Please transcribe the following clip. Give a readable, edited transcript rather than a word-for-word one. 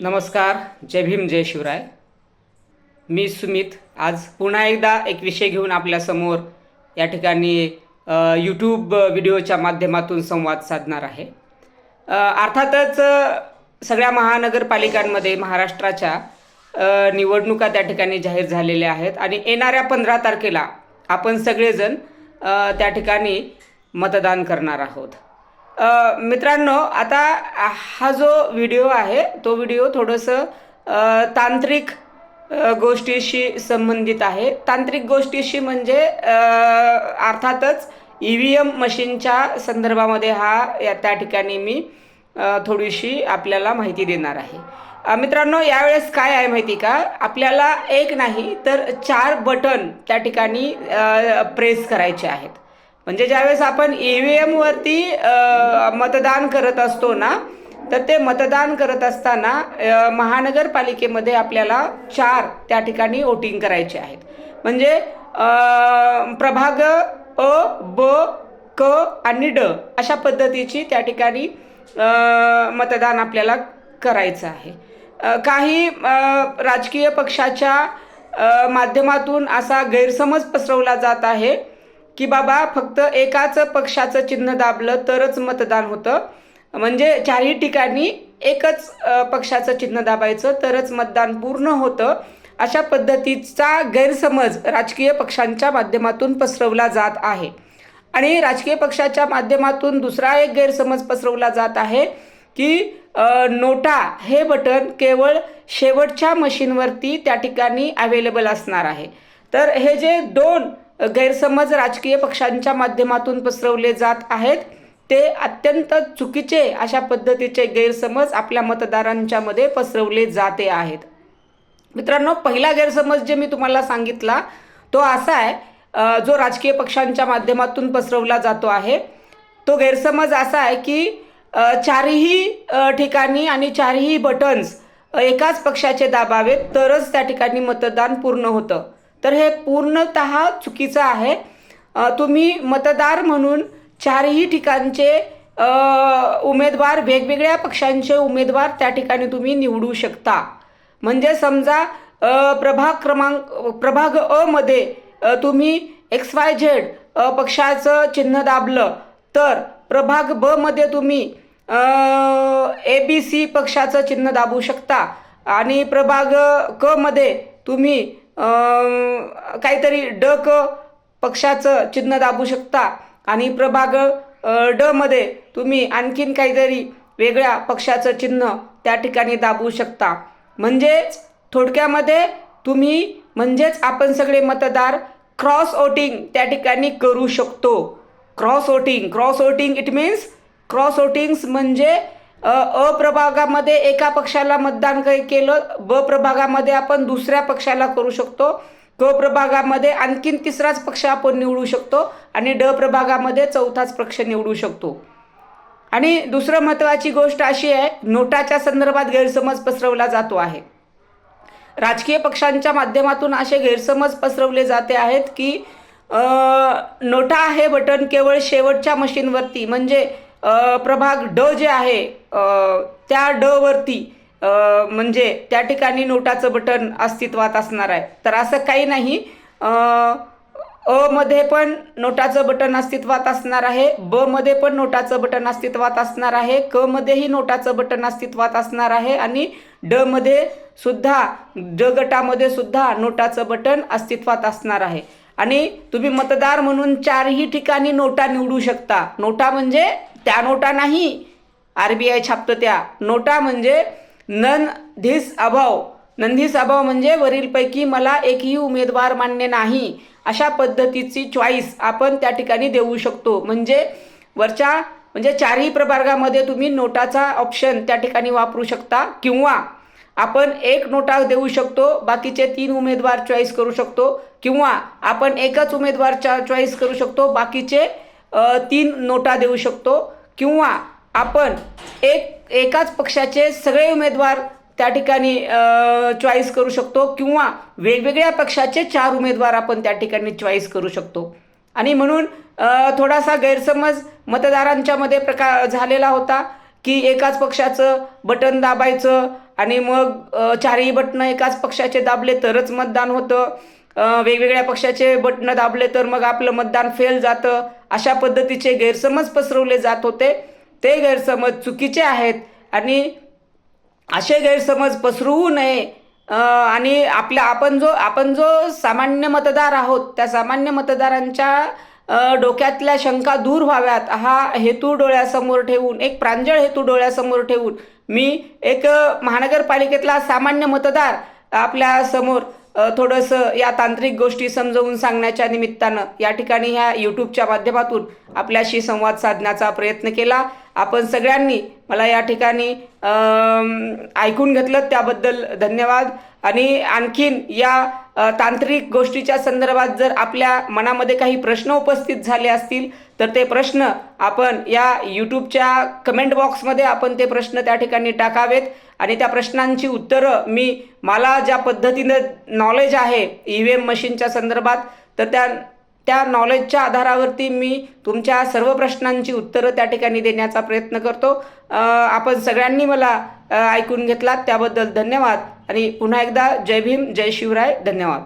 नमस्कार. जय भीम, जय शिवराय. मी सुमित आज पुन्हा एकदा एक विषय घेऊन आपल्यासमोर या ठिकाणी यूट्यूब व्हिडिओच्या माध्यमातून संवाद साधणार आहे. अर्थातच सगळ्या महानगरपालिकांमध्ये महाराष्ट्राच्या निवडणुका त्या ठिकाणी जाहीर झालेल्या आहेत आणि येणाऱ्या 15 तारखेला आपण सगळेजण त्या ठिकाणी मतदान करणार आहोत. मित्रांनो, आता हा जो व्हिडिओ आहे तो व्हिडिओ थोडंसं तांत्रिक गोष्टीशी संबंधित आहे. तांत्रिक गोष्टीशी म्हणजे अर्थातच EVM मशीनच्या संदर्भामध्ये त्या ठिकाणी मी थोडीशी आपल्याला माहिती देणार आहे. मित्रांनो, यावेळेस काय आहे माहिती का, आपल्याला एक नाही तर 4 बटन त्या ठिकाणी प्रेस करायचे आहेत. म्हणजे ज्यावेळेस आपण EVM वरती मतदान करत असतो ना, तर ते मतदान करत असताना महानगरपालिकेमध्ये आपल्याला 4 त्या ठिकाणी वोटिंग करायचे आहेत. म्हणजे प्रभाग अ, ब, क आणि ड अशा पद्धतीची त्या ठिकाणी मतदान आपल्याला करायचं आहे. काही राजकीय पक्षाच्या माध्यमातून असा गैरसमज पसरवला जात आहे की बाबा फक्त एकाच पक्षाचं चिन्ह दाबलं तरच मतदान होतं, म्हणजे 4ही ठिकाणी एकच पक्षाचं चिन्ह दाबायचं तरच मतदान पूर्ण होतं, अशा पद्धतीचा गैरसमज राजकीय पक्षांच्या माध्यमातून पसरवला जात आहे. आणि राजकीय पक्षाच्या माध्यमातून दुसरा एक गैरसमज पसरवला जात आहे की नोटा हे बटन केवळ शेवटच्या मशीनवरती त्या ठिकाणी अवेलेबल असणार आहे. तर हे जे 2 गैरसमज राजकीय पक्षांच्या माध्यमातून पसरवले जात आहेत ते अत्यंत चुकीचे अशा पद्धतीचे गैरसमज आपल्या मतदारांच्या मध्ये पसरवले जाते आहेत. मित्रांनो, पहिला गैरसमज जे मी तुम्हाला सांगितला तो असा आहे, जो राजकीय पक्षांच्या माध्यमातून पसरवला जातो आहे तो गैरसमज असा आहे की 4ही ठिकाणी आणि 4ही बटन्स एकाच पक्षाचे दाबावेत तरच त्या ठिकाणी मतदान पूर्ण होतं. तर हे पूर्णतः चुकीचं आहे. तुम्ही मतदार म्हणून 4ही ठिकाणचे उमेदवार, वेगवेगळ्या पक्षांचे उमेदवार त्या ठिकाणी तुम्ही निवडू शकता. म्हणजे समजा प्रभाग अ मध्ये तुम्ही XYZ पक्षाचं चिन्ह दाबलं तर प्रभाग ब मध्ये तुम्ही ABC पक्षाचं चिन्ह दाबू शकता आणि प्रभाग क मध्ये तुम्ही काहीतरी क पक्षाचं चिन्ह दाबू शकता आणि प्रभाग ड मध्ये तुम्ही आणखीन काहीतरी वेगळ्या पक्षाचं चिन्ह त्या ठिकाणी दाबू शकता. म्हणजेच थोडक्यामध्ये म्हणजेच आपण सगळे मतदार क्रॉस वोटिंग त्या ठिकाणी करू शकतो. Cross voting it means cross votings म्हणजे अ प्रभागामध्ये एका पक्षाला मतदान केलं, ब प्रभागामध्ये आपण दुसऱ्या पक्षाला करू शकतो, क प्रभागामध्ये आणखीन तिसराच पक्ष आपण निवडू शकतो आणि ड प्रभागामध्ये चौथाच पक्ष निवडू शकतो. आणि दुसरं महत्त्वाची गोष्ट अशी आहे, नोटाच्या संदर्भात गैरसमज पसरवला जातो आहे. राजकीय पक्षांच्या माध्यमातून असे गैरसमज पसरवले जाते आहेत की नोटा हे बटन केवळ शेवटच्या मशीनवरती म्हणजे प्रभाग ड जे आहे त्या ड वरती म्हणजे त्या ठिकाणी नोटाचं बटन अस्तित्वात असणार आहे. तर असं काही नाही. अ मध्ये पण नोटाचं बटन अस्तित्वात असणार आहे, ब मध्ये पण नोटाचं बटन अस्तित्वात असणार आहे, क मध्येही नोटाचं बटन अस्तित्वात असणार आहे आणि ड मध्ये सुद्धा, ड गटामध्ये सुद्धा नोटाचं बटन अस्तित्वात असणार आहे. आणि तुम्ही मतदार म्हणून 4ही ठिकाणी नोटा निवडू शकता. नोटा म्हणजे त्या नोटा नाही RBI छापतं त्या नोटा, म्हणजे नन धिस अभाव म्हणजे वरीलपैकी मला एकही उमेदवार मान्य नाही अशा पद्धतीची चॉईस आपण त्या ठिकाणी देऊ शकतो. म्हणजे वरच्या म्हणजे 4ही प्रभागामध्ये तुम्ही नोटाचा ऑप्शन त्या ठिकाणी वापरू शकता किंवा आपण एक नोटा देऊ शकतो, बाकीचे 3 उमेदवार चॉईस करू शकतो किंवा आपण एकच उमेदवार चॉईस करू शकतो, बाकीचे 3 नोटा देऊ शकतो किंवा आपण एकाच पक्षाचे सगळे उमेदवार त्या ठिकाणी चॉईस करू शकतो किंवा वेगवेगळ्या पक्षाचे 4 उमेदवार आपण त्या ठिकाणी चॉईस करू शकतो. आणि म्हणून थोडासा गैरसमज मतदारांच्या मध्ये झालेला होता की एकाच पक्षाचं बटन दाबायचं आणि मग चारही बटणं एकाच पक्षाचे दाबले तरच मतदान होतं, वेगवेगळ्या पक्षाचे बटणं दाबले तर मग आपलं मतदान फेल जातं, अशा पद्धतीचे गैरसमज पसरवले जात होते. ते गैरसमज चुकीचे आहेत आणि असे गैरसमज पसरवू नये. आणि आपण जो सामान्य मतदार आहोत, त्या सामान्य मतदारांच्या डोक्यातल्या शंका दूर व्हाव्यात, हा हेतू डोळ्यासमोर ठेवून, एक प्रांजळ हेतू डोळ्यासमोर ठेवून मी एक महानगरपालिकेतला सामान्य मतदार आपल्या समोर थोडंसं या तांत्रिक गोष्टी समजावून सांगण्याच्या निमित्तानं या ठिकाणी ह्या यूट्यूबच्या माध्यमातून आपल्याशी संवाद साधण्याचा प्रयत्न केला. आपण सगळ्यांनी मला या ठिकाणी ऐकून घेतलं त्याबद्दल धन्यवाद. आणि आणखीन या तांत्रिक गोष्टीच्या संदर्भात जर आपल्या मनामध्ये काही प्रश्न उपस्थित झाले असतील तर ते प्रश्न आपण या यूट्यूबच्या कमेंट बॉक्समध्ये आपण ते प्रश्न त्या ठिकाणी टाकावेत आणि त्या प्रश्नांची उत्तरं मला ज्या पद्धतीनं नॉलेज आहे EVM मशीनच्या संदर्भात तर त्या नॉलेजच्या आधारावरती मी तुमच्या सर्व प्रश्नांची उत्तरं त्या ठिकाणी देण्याचा प्रयत्न करतो. आपण सगळ्यांनी मला ऐकून घेतलात त्याबद्दल धन्यवाद आणि पुन्हा एकदा जय भीम, जय शिवराय, धन्यवाद.